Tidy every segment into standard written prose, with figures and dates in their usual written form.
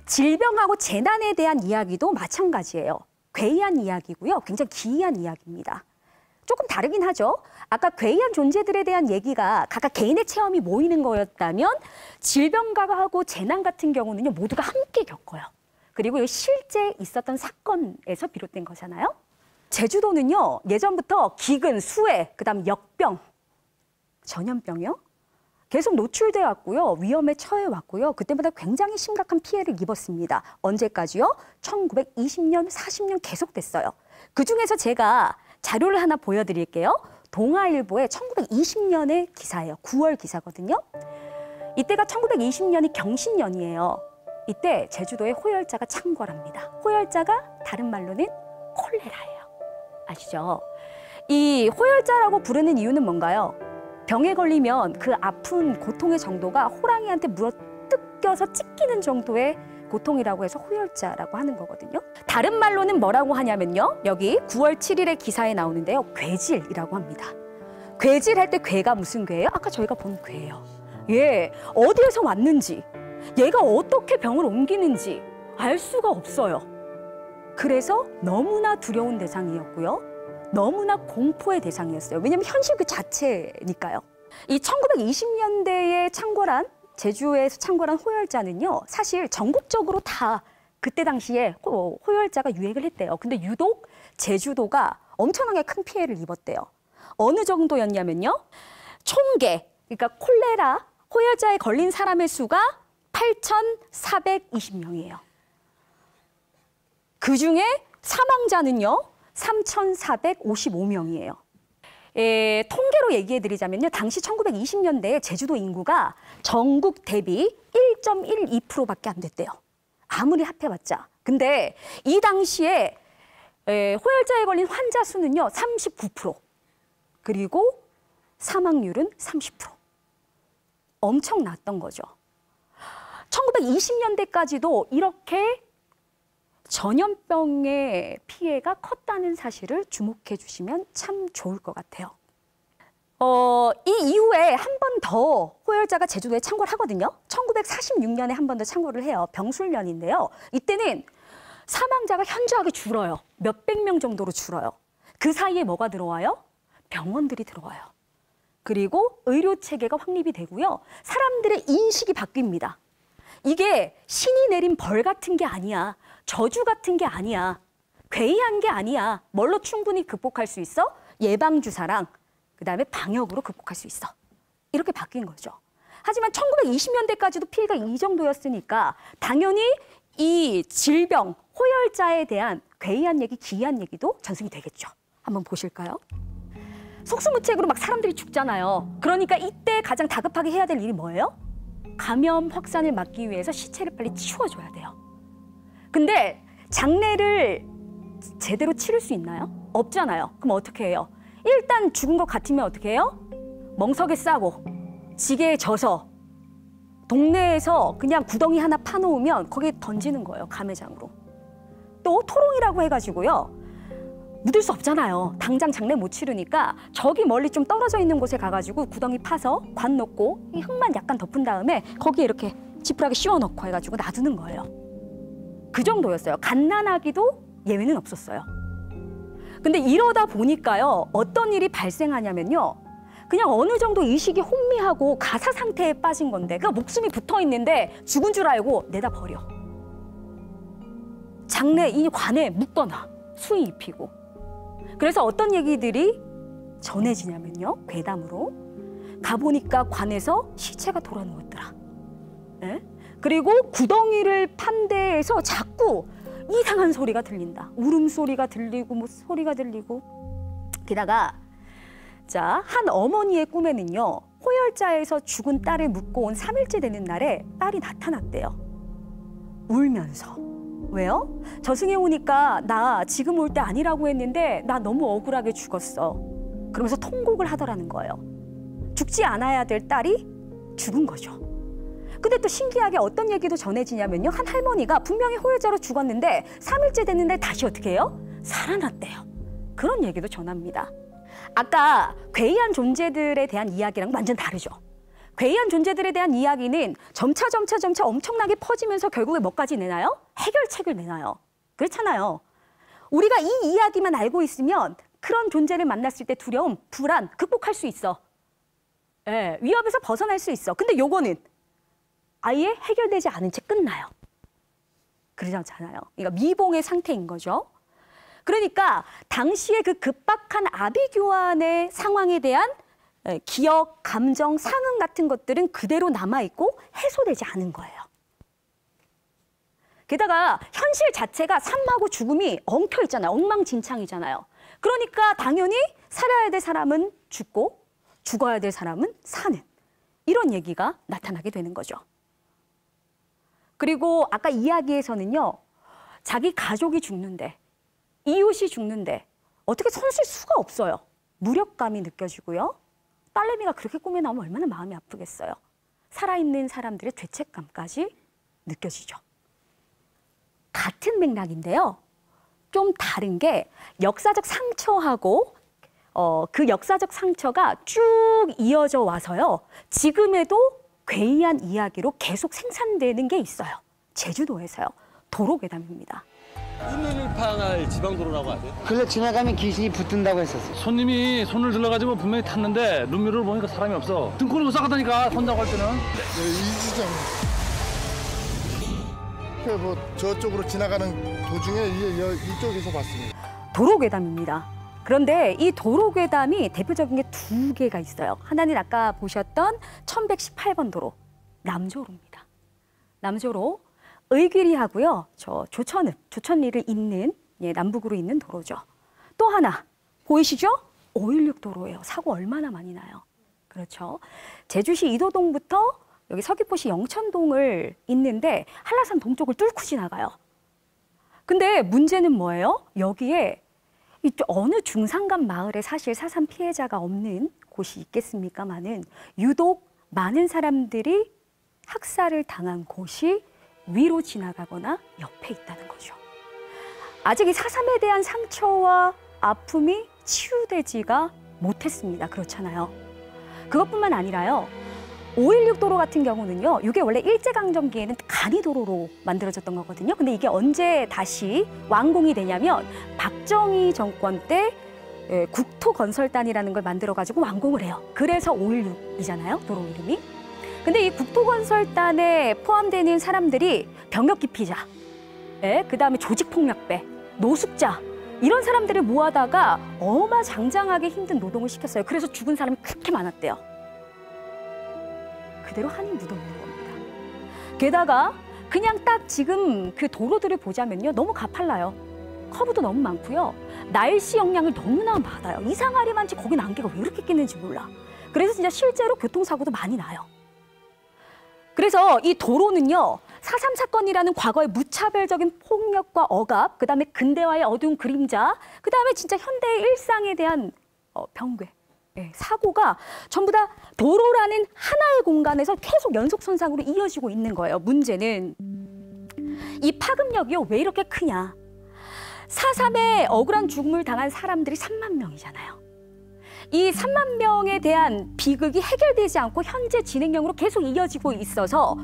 질병하고 재난에 대한 이야기도 마찬가지예요. 괴이한 이야기고요. 굉장히 기이한 이야기입니다. 조금 다르긴 하죠. 아까 괴이한 존재들에 대한 얘기가 각각 개인의 체험이 모이는 거였다면 질병하고 재난 같은 경우는요, 모두가 함께 겪어요. 그리고 실제 있었던 사건에서 비롯된 거잖아요. 제주도는요, 예전부터 기근, 수해, 그다음 역병, 전염병이요. 계속 노출돼 왔고요. 위험에 처해 왔고요. 그때마다 굉장히 심각한 피해를 입었습니다. 언제까지요? 1920년, 40년 계속됐어요. 그중에서 제가 자료를 하나 보여드릴게요. 동아일보의 1920년의 기사예요. 9월 기사거든요. 이때가 1920년이 경신년이에요. 이때 제주도에 호열자가 창궐합니다. 호열자가 다른 말로는 콜레라예요. 아시죠? 이 호열자라고 부르는 이유는 뭔가요? 병에 걸리면 그 아픈 고통의 정도가 호랑이한테 물어 뜯겨서 찢기는 정도의 고통이라고 해서 호열자라고 하는 거거든요. 다른 말로는 뭐라고 하냐면요. 여기 9월 7일의 기사에 나오는데요. 괴질이라고 합니다. 괴질할 때 괴가 무슨 괴예요? 아까 저희가 본 괴예요. 예, 어디에서 왔는지, 얘가 어떻게 병을 옮기는지 알 수가 없어요. 그래서 너무나 두려운 대상이었고요. 너무나 공포의 대상이었어요. 왜냐하면 현실 그 자체니까요. 이 1920년대에 창궐한, 제주에서 창궐한 호열자는요, 사실 전국적으로 다 그때 당시에 호열자가 유행을 했대요. 근데 유독 제주도가 엄청나게 큰 피해를 입었대요. 어느 정도였냐면요, 총계, 그러니까 콜레라, 호열자에 걸린 사람의 수가 8,420명이에요. 그중에 사망자는요, 3,455명이에요. 통계로 얘기해드리자면요. 당시 1920년대에 제주도 인구가 전국 대비 1.12%밖에 안 됐대요. 아무리 합해봤자. 근데 이 당시에 호열자에 걸린 환자 수는요. 39%. 그리고 사망률은 30%. 엄청 낮던 거죠. 1920년대까지도 이렇게 전염병의 피해가 컸다는 사실을 주목해 주시면 참 좋을 것 같아요. 이 이후에 한 번 더 호열자가 제주도에 창궐하거든요. 1946년에 한 번 더 창궐을 해요. 병술년인데요. 이때는 사망자가 현저하게 줄어요. 몇백 명 정도로 줄어요. 그 사이에 뭐가 들어와요? 병원들이 들어와요. 그리고 의료 체계가 확립이 되고요. 사람들의 인식이 바뀝니다. 이게 신이 내린 벌 같은 게 아니야. 저주 같은 게 아니야. 괴이한 게 아니야. 뭘로 충분히 극복할 수 있어? 예방주사랑 그다음에 방역으로 극복할 수 있어. 이렇게 바뀐 거죠. 하지만 1920년대까지도 피해가 이 정도였으니까 당연히 이 질병, 호열자에 대한 괴이한 얘기, 기이한 얘기도 전승이 되겠죠. 한번 보실까요? 속수무책으로 막 사람들이 죽잖아요. 그러니까 이때 가장 다급하게 해야 될 일이 뭐예요? 감염 확산을 막기 위해서 시체를 빨리 치워줘야 돼요. 근데 장례를 제대로 치를 수 있나요? 없잖아요. 그럼 어떻게 해요? 일단 죽은 것 같으면 어떻게 해요? 멍석에 싸고 지게에 져서 동네에서 그냥 구덩이 하나 파놓으면 거기에 던지는 거예요. 가매장으로. 또 토롱이라고 해가지고요. 묻을 수 없잖아요. 당장 장례 못 치르니까 저기 멀리 좀 떨어져 있는 곳에 가가지고 구덩이 파서 관 놓고 이 흙만 약간 덮은 다음에 거기에 이렇게 지푸라기 씌워 넣고 해가지고 놔두는 거예요. 그 정도였어요. 갓난아기도 예외는 없었어요. 근데 이러다 보니까요. 어떤 일이 발생하냐면요. 그냥 어느 정도 의식이 혼미하고 가사 상태에 빠진 건데 그러니까 목숨이 붙어 있는데 죽은 줄 알고 내다 버려. 장례 이 관에 묻거나 수의 입히고. 그래서 어떤 얘기들이 전해지냐면요. 괴담으로. 가보니까 관에서 시체가 돌아누웠더라. 네? 그리고 구덩이를 판 데에서 자꾸 이상한 소리가 들린다. 울음소리가 들리고 뭐 소리가 들리고. 게다가 자, 한 어머니의 꿈에는요. 호열자에서 죽은 딸을 묻고 온 3일째 되는 날에 딸이 나타났대요. 울면서. 왜요? 저승에 오니까 나 지금 올 때 아니라고 했는데 나 너무 억울하게 죽었어. 그러면서 통곡을 하더라는 거예요. 죽지 않아야 될 딸이 죽은 거죠. 근데 또 신기하게 어떤 얘기도 전해지냐면요. 한 할머니가 분명히 호열자로 죽었는데 3일째 됐는데 다시 어떻게 해요? 살아났대요. 그런 얘기도 전합니다. 아까 괴이한 존재들에 대한 이야기랑 완전 다르죠. 괴이한 존재들에 대한 이야기는 점차 엄청나게 퍼지면서 결국에 뭐까지 내나요? 해결책을 내나요. 그렇잖아요. 우리가 이 이야기만 알고 있으면 그런 존재를 만났을 때 두려움, 불안 극복할 수 있어. 예, 위협에서 벗어날 수 있어. 근데 요거는 아예 해결되지 않은 채 끝나요. 그러잖아요. 그러니까 미봉의 상태인 거죠. 그러니까 당시에 그 급박한 아비규환의 상황에 대한 기억, 감정, 상흔 같은 것들은 그대로 남아있고 해소되지 않은 거예요. 게다가 현실 자체가 삶하고 죽음이 엉켜 있잖아요. 엉망진창이잖아요. 그러니까 당연히 살아야 될 사람은 죽고 죽어야 될 사람은 사는 이런 얘기가 나타나게 되는 거죠. 그리고 아까 이야기에서는요. 자기 가족이 죽는데 이웃이 죽는데 어떻게 손 쓸 수가 없어요. 무력감이 느껴지고요. 딸내미가 그렇게 꿈에 나오면 얼마나 마음이 아프겠어요. 살아있는 사람들의 죄책감까지 느껴지죠. 같은 맥락인데요. 좀 다른 게 역사적 상처하고 그 역사적 상처가 쭉 이어져 와서요. 지금에도 괴이한 이야기로 계속 생산되는 게 있어요. 제주도에서요. 도로괴담입니다. 운을팡할 지방도로라고 하죠. 그래 지나가면 귀신이 붙든다고 했었어. 손님이 손을 들러가지고 분명히 탔는데 눈미를 보니까 사람이 없어. 등골이 못 싸가다니까 손자고 할 때는. 이 지점. 뭐 저쪽으로 지나가는 도중에 이쪽에서 봤습니다. 도로괴담입니다. 그런데 이 도로괴담이 대표적인 게 두 개가 있어요. 하나는 아까 보셨던 1118번 도로, 남조로입니다. 남조로, 의귀리하고요. 저 조천리를 잇는 남북으로 잇는 도로죠. 또 하나 보이시죠? 516 도로예요. 사고 얼마나 많이 나요. 그렇죠. 제주시 이도동부터 여기 서귀포시 영천동을 잇는데 한라산 동쪽을 뚫고 지나가요. 근데 문제는 뭐예요? 여기에 어느 중산간 마을에 사실 사상 피해자가 없는 곳이 있겠습니까마는 유독 많은 사람들이 학살을 당한 곳이 위로 지나가거나 옆에 있다는 거죠. 아직 이 4.3에 대한 상처와 아픔이 치유되지가 못했습니다. 그렇잖아요. 그것뿐만 아니라요. 516 도로 같은 경우는요. 이게 원래 일제강점기에는 간이도로로 만들어졌던 거거든요. 근데 이게 언제 다시 완공이 되냐면 박정희 정권 때 국토건설단이라는 걸 만들어가지고 완공을 해요. 그래서 516이잖아요. 도로 이름이. 근데 이 국토건설단에 포함되는 사람들이 병역 기피자, 그다음에 조직폭력배, 노숙자 이런 사람들을 모아다가 어마장장하게 힘든 노동을 시켰어요. 그래서 죽은 사람이 그렇게 많았대요. 그대로 한이 묻어있는 겁니다. 게다가 그냥 딱 지금 그 도로들을 보자면요. 너무 가팔라요. 커브도 너무 많고요. 날씨 영향을 너무나 받아요. 이상하리만치 거긴 안개가 왜 이렇게 끼는지 몰라. 그래서 진짜 실제로 교통사고도 많이 나요. 그래서 이 도로는요. 4.3 사건이라는 과거의 무차별적인 폭력과 억압, 그다음에 근대화의 어두운 그림자, 그다음에 진짜 현대의 일상에 대한 병괴, 사고가 전부 다 도로라는 하나의 공간에서 계속 연속선상으로 이어지고 있는 거예요. 문제는 이 파급력이요. 왜 이렇게 크냐. 4.3에 억울한 죽음을 당한 사람들이 3만 명이잖아요. 이 3만 명에 대한 비극이 해결되지 않고 현재 진행형으로 계속 이어지고 있어서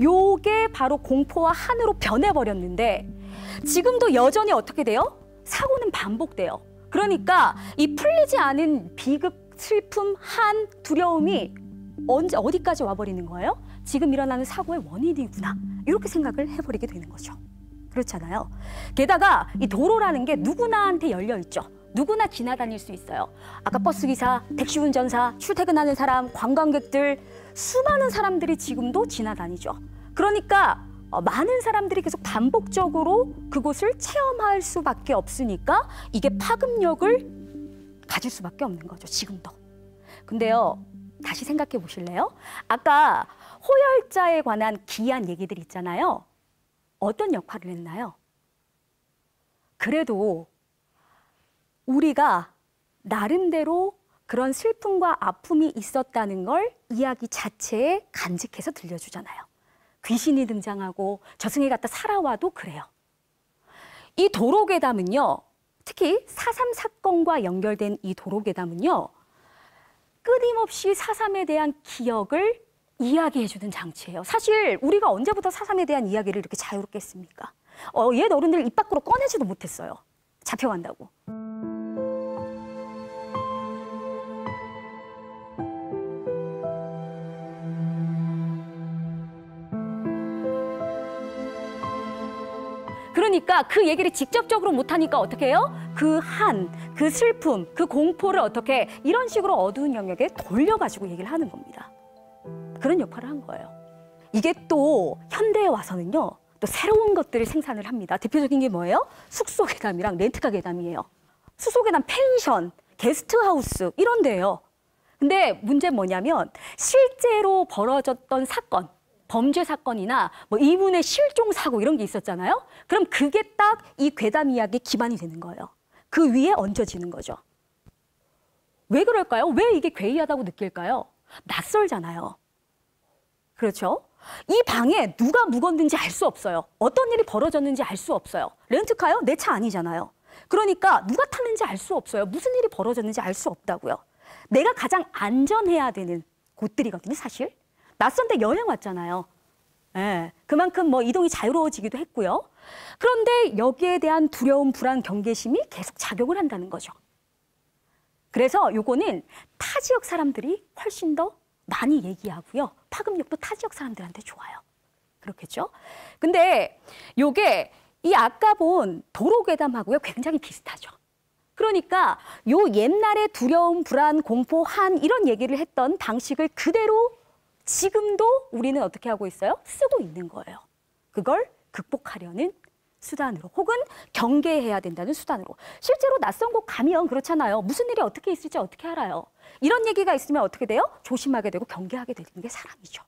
요게 바로 공포와 한으로 변해버렸는데 지금도 여전히 어떻게 돼요? 사고는 반복돼요. 그러니까 이 풀리지 않은 비극, 슬픔, 한, 두려움이 어디까지 와버리는 거예요? 지금 일어나는 사고의 원인이구나. 이렇게 생각을 해버리게 되는 거죠. 그렇잖아요. 게다가 이 도로라는 게 누구나한테 열려 있죠. 누구나 지나다닐 수 있어요. 아까 버스기사, 택시운전사, 출퇴근하는 사람, 관광객들, 수많은 사람들이 지금도 지나다니죠. 그러니까 많은 사람들이 계속 반복적으로 그곳을 체험할 수밖에 없으니까 이게 파급력을 가질 수밖에 없는 거죠, 지금도. 근데요, 다시 생각해 보실래요? 아까 호열자에 관한 기이한 얘기들 있잖아요. 어떤 역할을 했나요? 그래도 우리가 나름대로 그런 슬픔과 아픔이 있었다는 걸 이야기 자체에 간직해서 들려주잖아요. 귀신이 등장하고 저승에 갔다 살아와도 그래요. 이 도로괴담은요. 특히 4.3 사건과 연결된 이 도로괴담은요. 끊임없이 4.3에 대한 기억을 이야기해주는 장치예요. 사실 우리가 언제부터 4.3에 대한 이야기를 이렇게 자유롭게 했습니까? 옛 어른들 입 밖으로 꺼내지도 못했어요. 잡혀간다고. 그러니까 그 얘기를 직접적으로 못하니까 어떻게 해요? 그 그 슬픔, 그 공포를 어떻게 이런 식으로 어두운 영역에 돌려가지고 얘기를 하는 겁니다. 그런 역할을 한 거예요. 이게 또 현대에 와서는요. 또 새로운 것들을 생산을 합니다. 대표적인 게 뭐예요? 숙소 괴담이랑 렌트카 괴담이에요. 숙소 괴담 펜션, 게스트하우스 이런 데예요. 근데 문제는 뭐냐면 실제로 벌어졌던 사건, 범죄 사건이나 뭐 이분의 실종 사고 이런 게 있었잖아요. 그럼 그게 딱 이 괴담 이야기의 기반이 되는 거예요. 그 위에 얹어지는 거죠. 왜 그럴까요? 왜 이게 괴이하다고 느낄까요? 낯설잖아요. 그렇죠? 이 방에 누가 묵었는지 알 수 없어요. 어떤 일이 벌어졌는지 알 수 없어요. 렌트카요? 내 차 아니잖아요. 그러니까 누가 탔는지 알 수 없어요. 무슨 일이 벌어졌는지 알 수 없다고요. 내가 가장 안전해야 되는 곳들이거든요, 사실. 낯선 데 여행 왔잖아요. 예, 그만큼 뭐 이동이 자유로워지기도 했고요. 그런데 여기에 대한 두려움, 불안, 경계심이 계속 작용을 한다는 거죠. 그래서 요거는 타 지역 사람들이 훨씬 더 많이 얘기하고요. 파급력도 타 지역 사람들한테 좋아요. 그렇겠죠? 근데 요게 이 아까 본 도로괴담하고요 굉장히 비슷하죠. 그러니까 요 옛날에 두려움, 불안, 공포, 한 이런 얘기를 했던 방식을 그대로 지금도 우리는 어떻게 하고 있어요? 쓰고 있는 거예요. 그걸 극복하려는 수단으로 혹은 경계해야 된다는 수단으로. 실제로 낯선 곳 가면 그렇잖아요. 무슨 일이 어떻게 있을지 어떻게 알아요? 이런 얘기가 있으면 어떻게 돼요? 조심하게 되고 경계하게 되는 게 사람이죠.